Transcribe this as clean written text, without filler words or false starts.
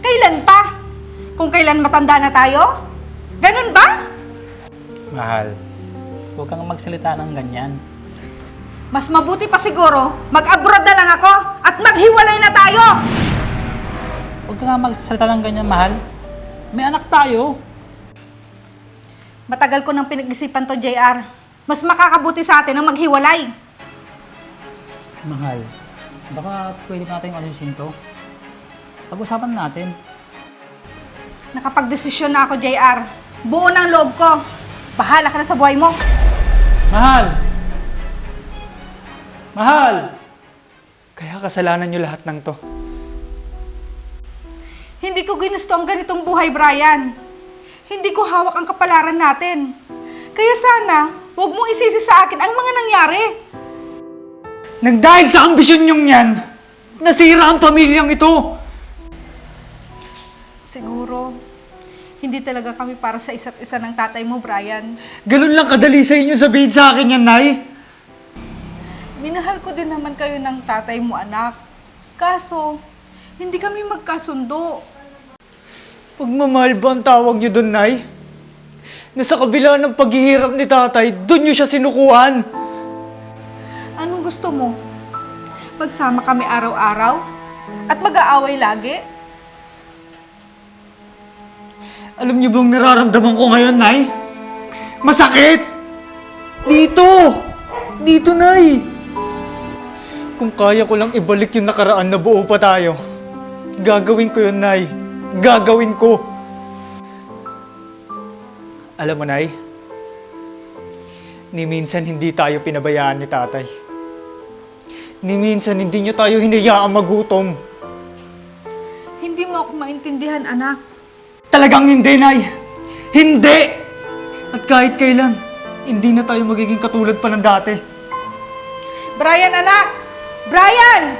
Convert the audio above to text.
Kailan pa? Kung kailan matanda na tayo? Ganun ba? Mahal, huwag kang magsalita ng ganyan. Mas mabuti pa siguro, mag-abroad na lang ako at maghiwalay na tayo! Huwag ka nga magsalita ng ganyan, mahal. May anak tayo. Matagal ko nang pinag-isipan to, JR. Mas makakabuti sa atin ang maghiwalay. Mahal, baka pwede natin ayusin to. Pag-usapan natin. Nakapag-desisyon na ako, JR. Buo ng loob ko. Bahala ka na sa buhay mo. Mahal! Mahal! Kaya kasalanan niyo lahat ng to. Hindi ko ginusto ang ganitong buhay, Brian. Hindi ko hawak ang kapalaran natin. Kaya sana, huwag mong isisi sa akin ang mga nangyari. Nang dahil sa ambisyon niyong yan, nasira ang pamilyang ito. Siguro, hindi talaga kami para sa isa't isa ng tatay mo, Brian. Ganun lang kadali sa inyo sabihin sa akin yan, Nay. Minahal ko din naman kayo ng tatay mo, anak. Kaso, hindi kami magkasundo. Pagmamahal ba ang tawag niyo doon, Nay? Nasa kabila ng paghihirap ni tatay, doon niyo siya sinukuhan. Anong gusto mo? Magsama kami araw-araw? At mag-aaway lagi? Alam niyo bang nararamdaman ko ngayon, Nay? Masakit! Dito! Dito, Nay! Kung kaya ko lang ibalik yung nakaraan na buo pa tayo, gagawin ko yun, Nay. Gagawin ko. Alam mo, Nay, ni minsan hindi tayo pinabayaan ni tatay. Ni minsan hindi niyo tayo hinayaang magutom. Hindi mo ako maintindihan, anak. Talagang hindi, Nay! Hindi! At kahit kailan, hindi na tayo magiging katulad pa ng dati. Brian, anak! Brian!